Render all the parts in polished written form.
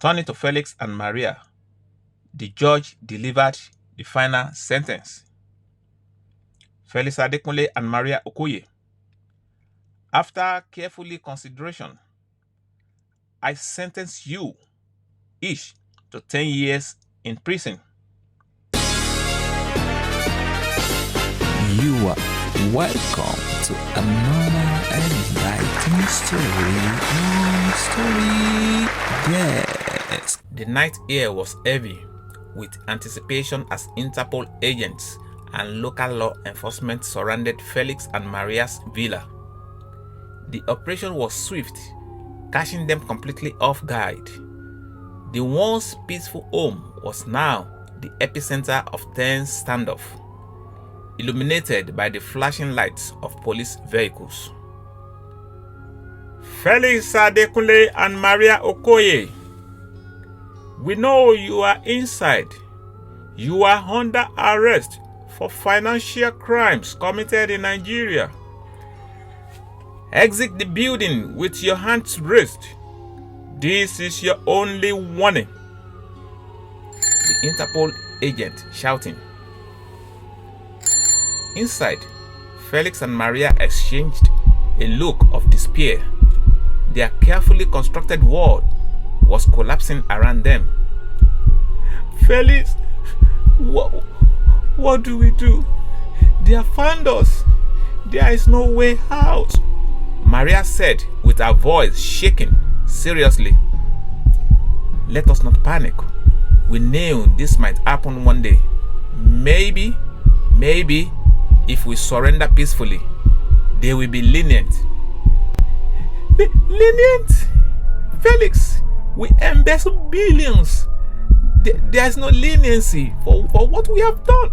Turning to Felix and Maria, the judge delivered the final sentence. Felix Adekunle and Maria Okoye, after carefully consideration, I sentence you each to 10 years in prison. You are welcome to another enlightening story on Story Desk. The night air was heavy with anticipation as Interpol agents and local law enforcement surrounded Felix and Maria's villa. The operation was swift, catching them completely off guard. The once peaceful home was now the epicenter of tense standoff, illuminated by the flashing lights of police vehicles. Felix Adekunle and Maria Okoye, we know you are inside. You are under arrest for financial crimes committed in Nigeria. Exit the building with your hands raised. This is your only warning. The Interpol agent shouting. Inside, Felix and Maria exchanged a look of despair. Their carefully constructed world was collapsing around them. Felix, what do we do? They have found us. There is no way out, Maria said with her voice shaking seriously. Let us not panic. We knew this might happen one day. Maybe, if we surrender peacefully, they will be lenient. Lenient? Felix, we embezzle billions. There is no leniency for what we have done.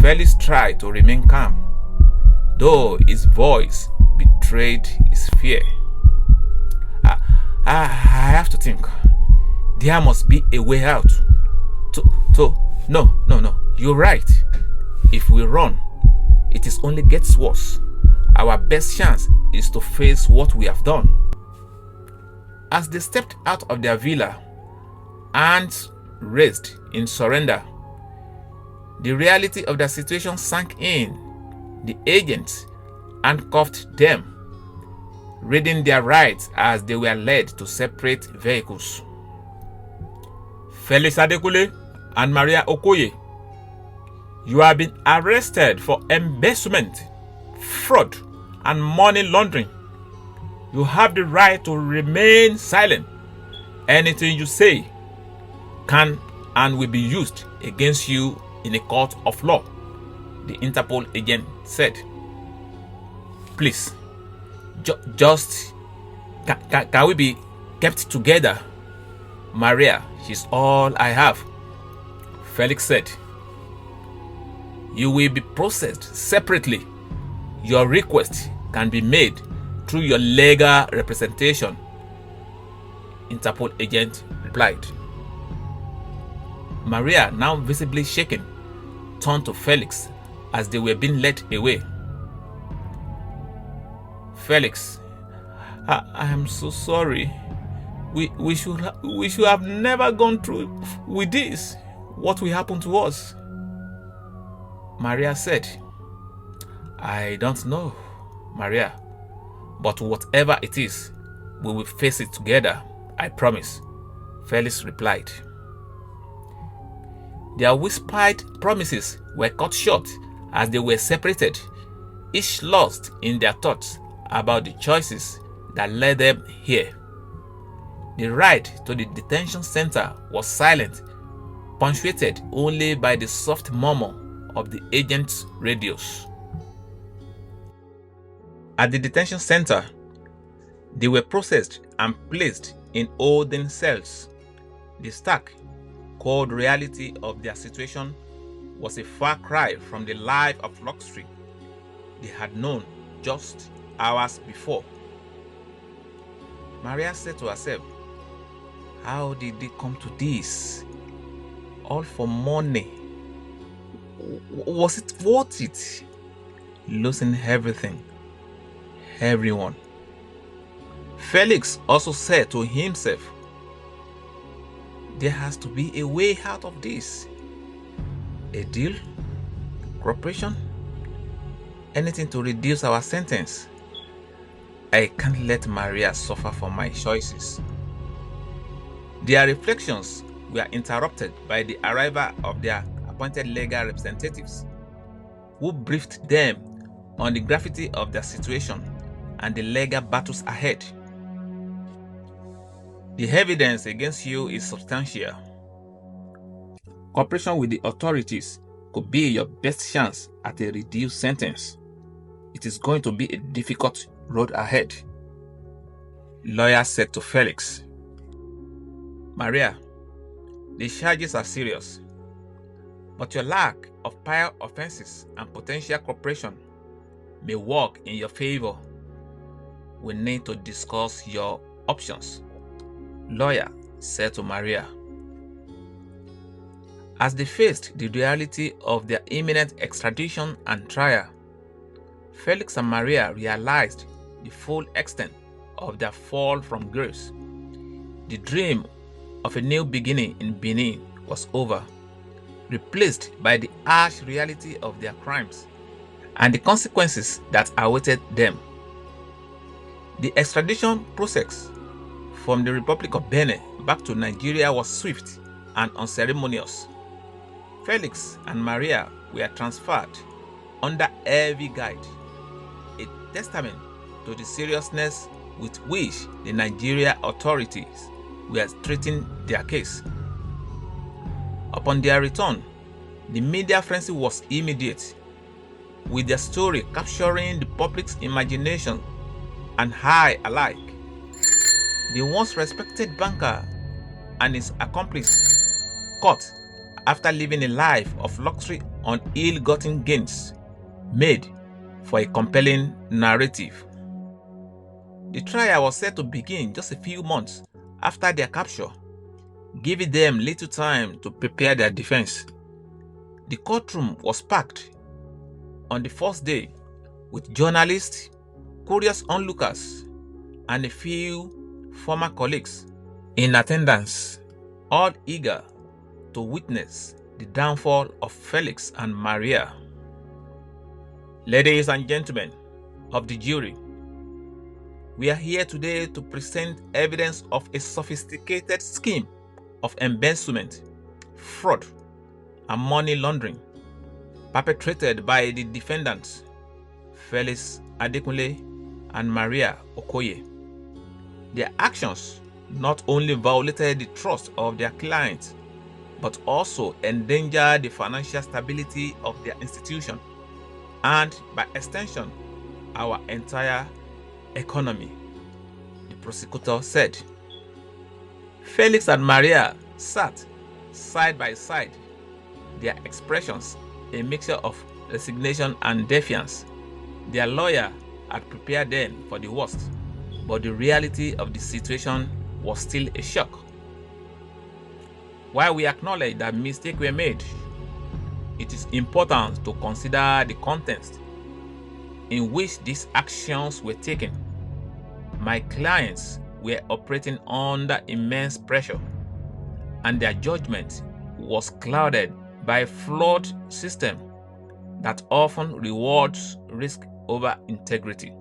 Felix tried to remain calm, though his voice betrayed his fear. I have to think. There must be a way out. No. You're right. If we run, it is only gets worse. Our best chance is to face what we have done. As they stepped out of their villa, hands raised in surrender, the reality of their situation sank in. The agents handcuffed them, reading their rights as they were led to separate vehicles. Felix Adekunle and Maria Okoye, you have been arrested for embezzlement, fraud, and money laundering. You have the right to remain silent. Anything you say can and will be used against you in a court of law, the Interpol agent said. Please, can we be kept together? Maria, she's all I have, Felix said. You will be processed separately. Your request can be made through your legal representation, Interpol agent replied. Maria, now visibly shaken, turned to Felix as they were being led away. Felix, I am so sorry. We should have never gone through with this. What will happen to us? Maria said. I don't know, Maria, but whatever it is, we will face it together, I promise, Felix replied. Their whispered promises were cut short as they were separated, each lost in their thoughts about the choices that led them here. The ride to the detention center was silent, punctuated only by the soft murmur of the agents' radios. At the detention center, they were processed and placed in holding cells. The stark, cold reality of their situation was a far cry from the life of luxury they had known just hours before. Maria said to herself, how did they come to this? All for money. Was it worth it? Losing everything, everyone. Felix also said to himself, There has to be a way out of this. A deal? Cooperation? Anything to reduce our sentence. I can't let Maria suffer for my choices. Their reflections were interrupted by the arrival of their appointed legal representatives, who briefed them on the gravity of their situation and the legal battles ahead. The evidence against you is substantial. Cooperation with the authorities could be your best chance at a reduced sentence. It is going to be a difficult road ahead, lawyer said to Felix. Maria, the charges are serious, but your lack of prior offenses and potential cooperation may work in your favor. We need to discuss your options, lawyer said to Maria. As they faced the reality of their imminent extradition and trial, Felix and Maria realized the full extent of their fall from grace. The dream of a new beginning in Benin was over, replaced by the harsh reality of their crimes and the consequences that awaited them. The extradition process from the Republic of Benin back to Nigeria was swift and unceremonious. Felix and Maria were transferred under heavy guard, a testament to the seriousness with which the Nigeria authorities were treating their case. Upon their return, the media frenzy was immediate, with their story capturing the public's imagination and eye alike. The once respected banker and his accomplice caught after living a life of luxury on ill-gotten gains made for a compelling narrative. The trial was set to begin just a few months after their capture, giving them little time to prepare their defense. The courtroom was packed on the first day with journalists, curious onlookers, and a few former colleagues in attendance, all eager to witness the downfall of Felix and Maria. Ladies and gentlemen of the jury, we are here today to present evidence of a sophisticated scheme of embezzlement, fraud, and money laundering perpetrated by the defendants, Felix Adekunle and Maria Okoye. Their actions not only violated the trust of their clients, but also endangered the financial stability of their institution and, by extension, our entire economy, the prosecutor said. Felix and Maria sat side by side, their expressions a mixture of resignation and defiance. Their lawyer had prepared them for the worst, but the reality of the situation was still a shock. While we acknowledge that mistakes were made, it is important to consider the context in which these actions were taken. My clients were operating under immense pressure, and their judgment was clouded by a flawed system that often rewards risk over integrity,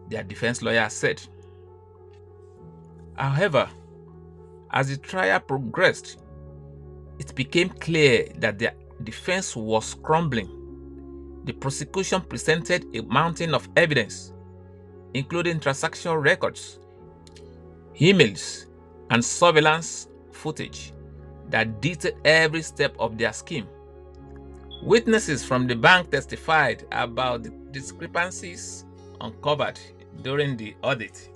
their defense lawyer said. However, as the trial progressed, it became clear that their defense was crumbling. The prosecution presented a mountain of evidence, including transaction records, emails, and surveillance footage that detailed every step of their scheme. Witnesses from the bank testified about the discrepancies uncovered during the audit,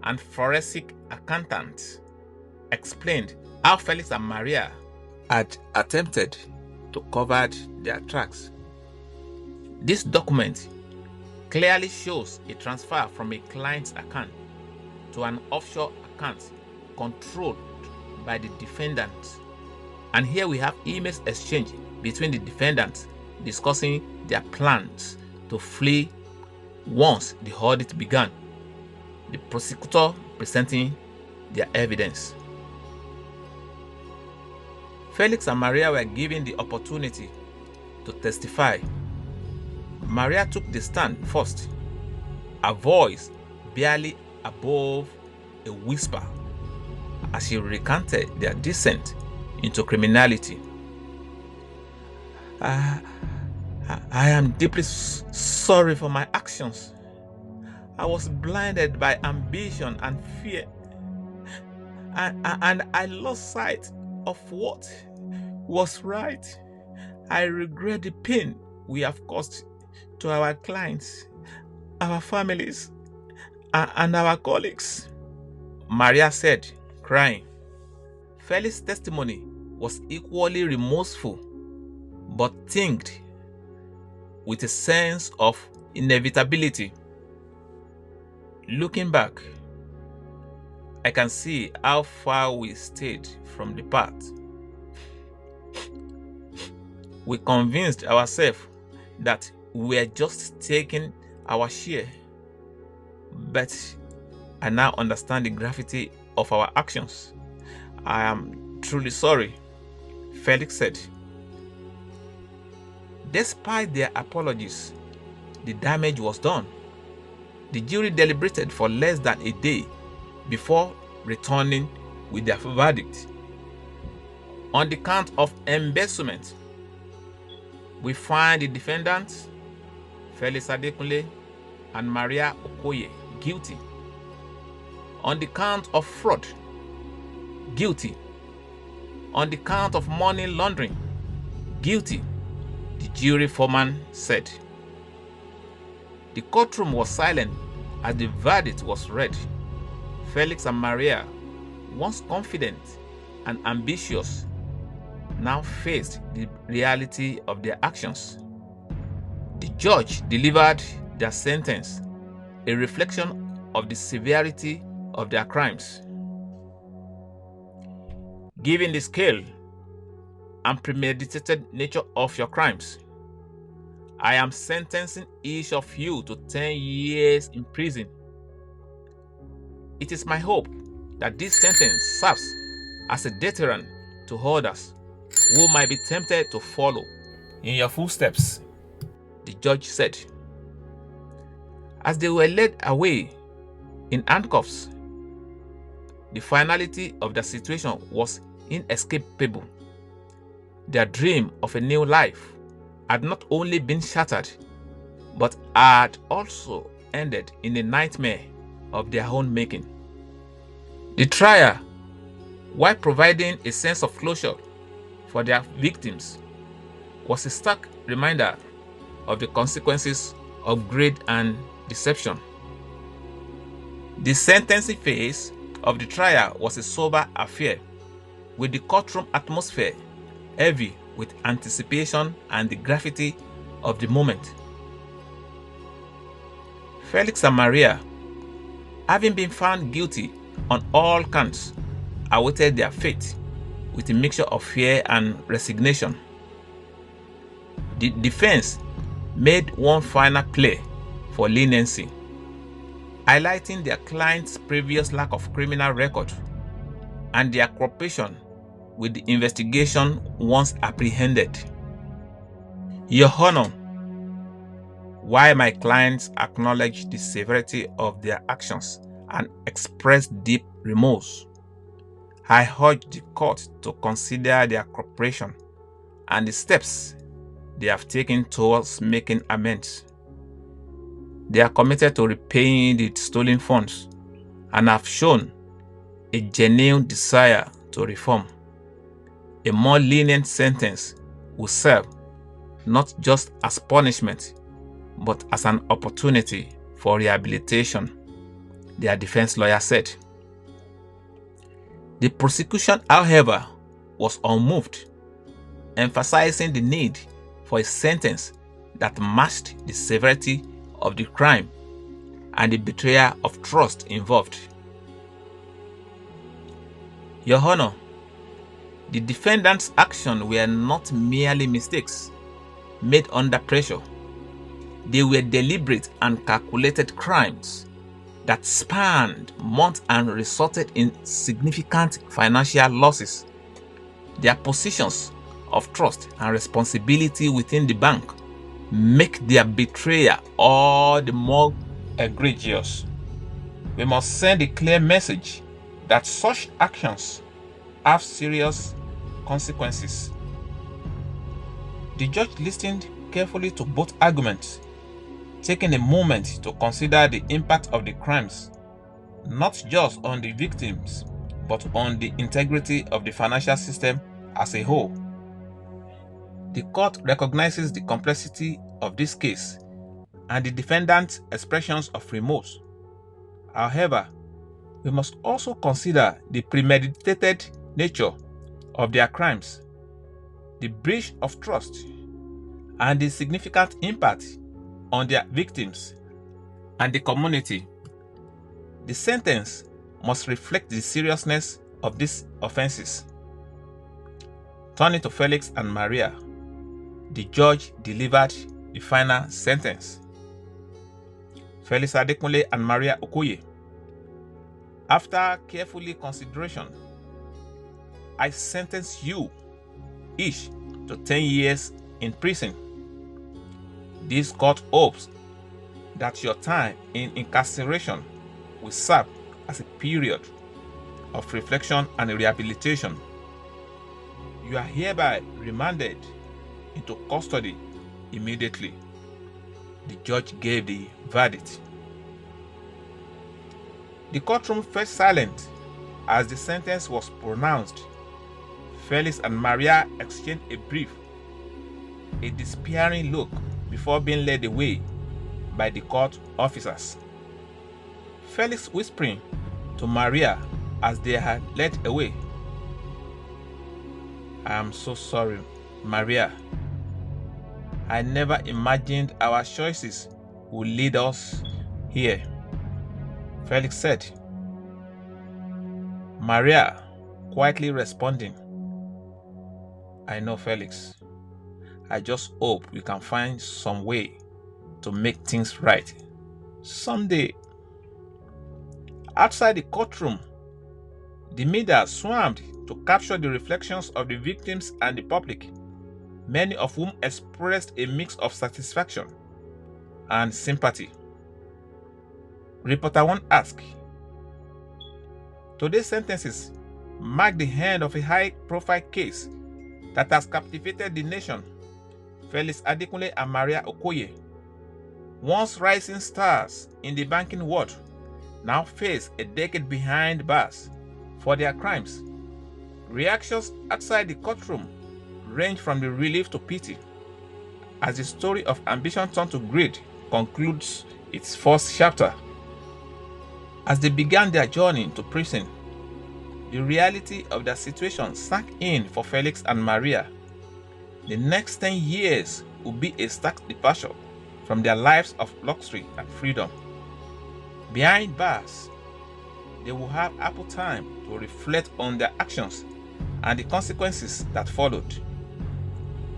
and forensic accountants explained how Felix and Maria had attempted to cover their tracks. This document clearly shows a transfer from a client's account to an offshore account controlled by the defendant. And here we have emails exchanged between the defendants discussing their plans to flee once the audit began, the prosecutor presenting their evidence. Felix and Maria were given the opportunity to testify. Maria took the stand first, her voice barely above a whisper, as she recanted their descent into criminality. I am deeply sorry for my actions. I was blinded by ambition and fear, and I lost sight of what was right. I regret the pain we have caused to our clients, our families, and our colleagues, Maria said, crying. Felix's testimony was equally remorseful, but tinged with a sense of inevitability. Looking back, I can see how far we stayed from the path. We convinced ourselves that we were just taking our share, but I now understand the gravity of our actions. I am truly sorry, Felix said. Despite their apologies, the damage was done. The jury deliberated for less than a day before returning with their verdict. On the count of embezzlement, we find the defendants, Felix Adekunle and Maria Okoye, guilty. On the count of fraud, guilty. On the count of money laundering, guilty, the jury foreman said. The courtroom was silent as the verdict was read. Felix and Maria, once confident and ambitious, now faced the reality of their actions. The judge delivered their sentence, a reflection of the severity of their crimes. Given the scale and premeditated nature of your crimes, I am sentencing each of you to 10 years in prison. It is my hope that this sentence serves as a deterrent to others who might be tempted to follow in your footsteps, the judge said. As they were led away in handcuffs, the finality of the situation was inescapable. Their dream of a new life had not only been shattered, but had also ended in a nightmare of their own making. The trial, while providing a sense of closure for their victims, was a stark reminder of the consequences of greed and deception. The sentencing phase of the trial was a sober affair, with the courtroom atmosphere heavy with anticipation and the gravity of the moment. Felix and Maria, having been found guilty on all counts, awaited their fate with a mixture of fear and resignation. The defense made one final play for leniency, highlighting their client's previous lack of criminal record and their cooperation with the investigation once apprehended. Your Honor, while my clients acknowledge the severity of their actions and express deep remorse, I urge the court to consider their cooperation and the steps they have taken towards making amends. They are committed to repaying the stolen funds and have shown a genuine desire to reform. A more lenient sentence will serve not just as punishment, but as an opportunity for rehabilitation, their defense lawyer said. The prosecution, however, was unmoved, emphasizing the need for a sentence that matched the severity of the crime and the betrayal of trust involved. Your Honor, the defendant's actions were not merely mistakes made under pressure. They were deliberate and calculated crimes that spanned months and resulted in significant financial losses. Their positions of trust and responsibility within the bank make their betrayal all the more egregious. We must send a clear message that such actions have serious consequences. The judge listened carefully to both arguments, taking a moment to consider the impact of the crimes, not just on the victims, but on the integrity of the financial system as a whole. The court recognizes the complexity of this case and the defendant's expressions of remorse. However, we must also consider the premeditated nature of their crimes, the breach of trust, and the significant impact on their victims and the community. The sentence must reflect the seriousness of these offenses. Turning to Felix and Maria, the judge delivered the final sentence. Felix Adekunle and Maria Okoye, after carefully consideration, I sentence you each to 10 years in prison. This court hopes that your time in incarceration will serve as a period of reflection and rehabilitation. You are hereby remanded into custody immediately. The judge gave the verdict. The courtroom fell silent as the sentence was pronounced. Felix and Maria exchanged a despairing look before being led away by the court officers. Felix whispering to Maria as they had led away, "I am so sorry, Maria. I never imagined our choices would lead us here," Felix said. Maria quietly responding, "I know, Felix. I just hope we can find some way to make things right someday." Outside the courtroom, the media swarmed to capture the reflections of the victims and the public, many of whom expressed a mix of satisfaction and sympathy. Reporter One asked, "Today's sentences mark the end of a high-profile case that has captivated the nation. Felix Adekunle and Maria Okoye, once rising stars in the banking world, now face a decade behind bars for their crimes." Reactions outside the courtroom range from the relief to pity as the story of ambition turned to greed concludes its first chapter. As they began their journey to prison, the reality of their situation sank in for Felix and Maria. The next 10 years will be a stark departure from their lives of luxury and freedom. Behind bars, they will have ample time to reflect on their actions and the consequences that followed.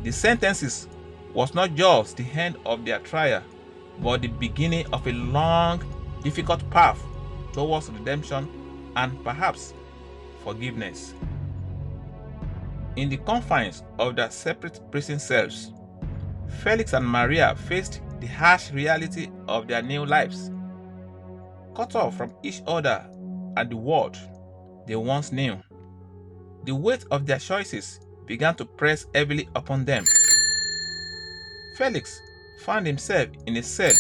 The sentences was not just the end of their trial, but the beginning of a long, difficult path towards redemption and perhaps forgiveness. In the confines of their separate prison cells, Felix and Maria faced the harsh reality of their new lives. Cut off from each other and the world they once knew, the weight of their choices began to press heavily upon them. Felix found himself in a cell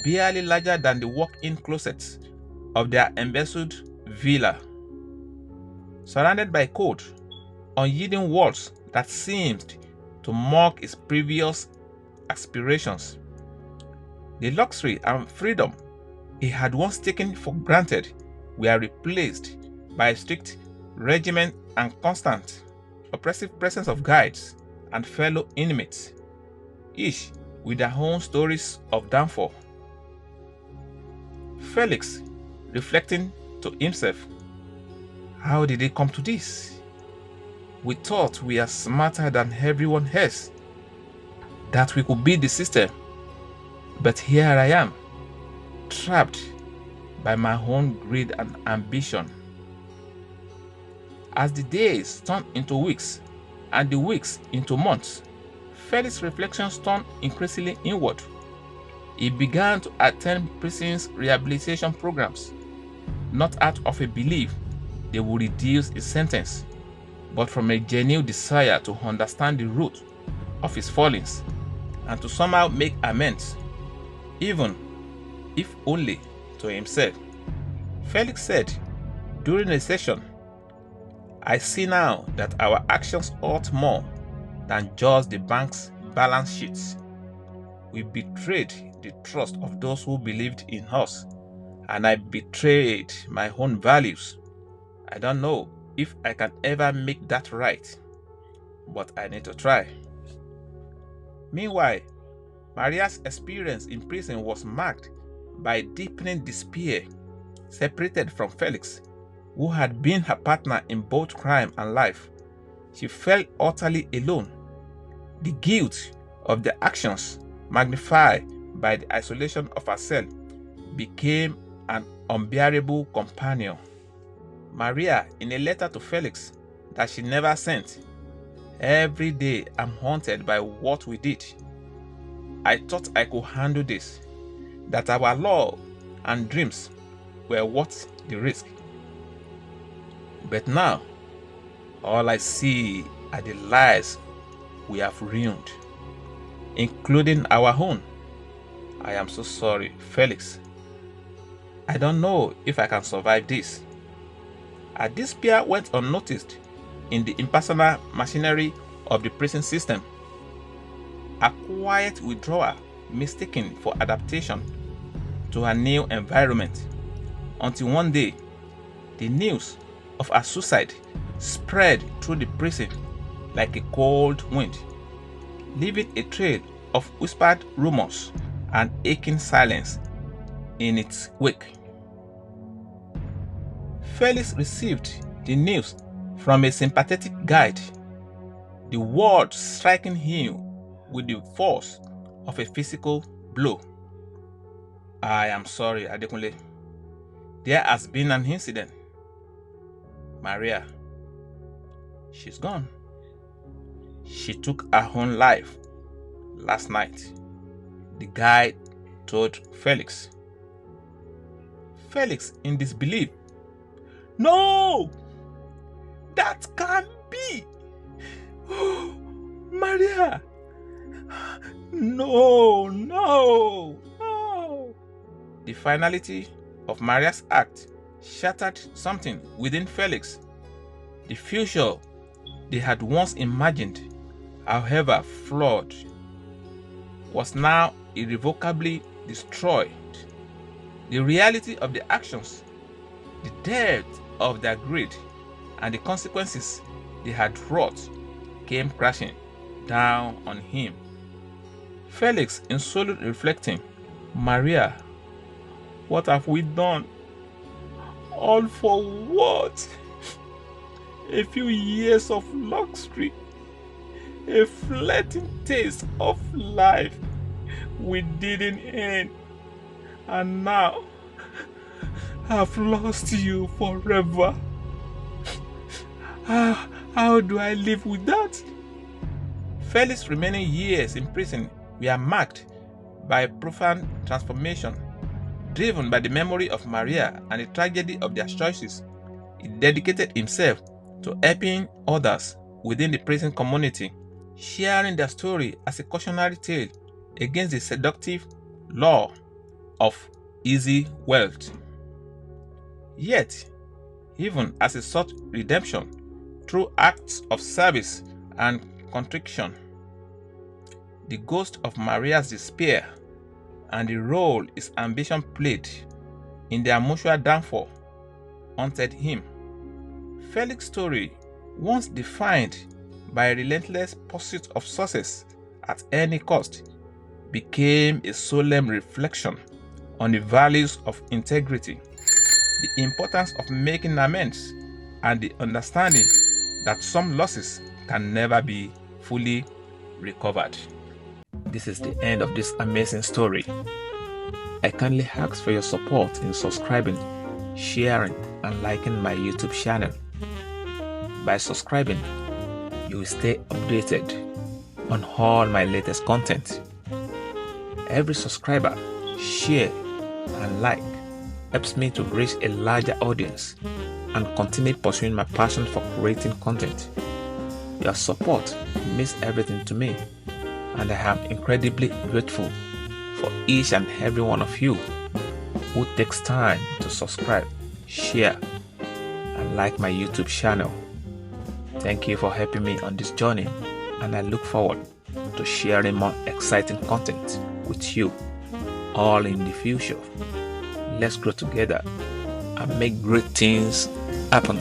barely larger than the walk-in closet of their embezzled villa, surrounded by cold, unyielding walls that seemed to mock his previous aspirations. The luxury and freedom he had once taken for granted were replaced by a strict regimen and constant, oppressive presence of guides and fellow inmates, each with their own stories of downfall. Felix, reflecting to himself, "How did it come to this? We thought we are smarter than everyone else, that we could beat the system, but here I am, trapped by my own greed and ambition." As the days turned into weeks and the weeks into months, Felix's reflections turned increasingly inward. He began to attend prison's rehabilitation programs, not out of a belief they would reduce his sentence, but from a genuine desire to understand the root of his fallings and to somehow make amends, even if only to himself. Felix said during a session, "I see now that our actions ought more than just the bank's balance sheets. We betrayed the trust of those who believed in us, and I betrayed my own values. I don't know if I can ever make that right, but I need to try." Meanwhile, Maria's experience in prison was marked by deepening despair. Separated from Felix, who had been her partner in both crime and life, she felt utterly alone. The guilt of the actions, magnified by the isolation of her cell, became an unbearable companion. Maria, in a letter to Felix that she never sent, "Every day I'm haunted by what we did. I thought I could handle this, that our love and dreams were worth the risk. But now, all I see are the lives we have ruined, including our own. I am so sorry, Felix. I don't know if I can survive this." Her despair went unnoticed in the impersonal machinery of the prison system. A quiet withdrawal mistaken for adaptation to her new environment, until one day, the news of her suicide spread through the prison like a cold wind, leaving a trail of whispered rumors and aching silence in its wake. Felix received the news from a sympathetic guide, the word striking him with the force of a physical blow. "I am sorry, Adekunle. There has been an incident. Maria, she's gone. She took her own life last night," the guide told Felix. Felix, in disbelief, "No! That can't be! Maria! No, no, no!" The finality of Maria's act shattered something within Felix. The future they had once imagined, however flawed, was now irrevocably destroyed. The reality of the actions, the depth of their greed, and the consequences they had wrought came crashing down on him. Felix, in solo reflecting, "Maria, what have we done? All for what? A few years of luxury, a fleeting taste of life we didn't end, and now I've lost you forever. How do I live with that?" Felix's remaining years in prison were marked by a profound transformation. Driven by the memory of Maria and the tragedy of their choices, he dedicated himself to helping others within the prison community, sharing their story as a cautionary tale against the seductive lure of easy wealth. Yet, even as he sought redemption through acts of service and contrition, the ghost of Maria's despair and the role his ambition played in their mutual downfall haunted him. Felix's story, once defined by a relentless pursuit of success at any cost, became a solemn reflection on the values of integrity, the importance of making amends, and the understanding that some losses can never be fully recovered. This is the end of this amazing story. I kindly ask for your support in subscribing, sharing, and liking my YouTube channel. By subscribing, you will stay updated on all my latest content. Every subscriber, share, and like helps me to reach a larger audience and continue pursuing my passion for creating content. Your support means everything to me, and I am incredibly grateful for each and every one of you who takes time to subscribe, share, and like my YouTube channel. Thank you for helping me on this journey, and I look forward to sharing more exciting content with you all in the future. Let's grow together and make great things happen.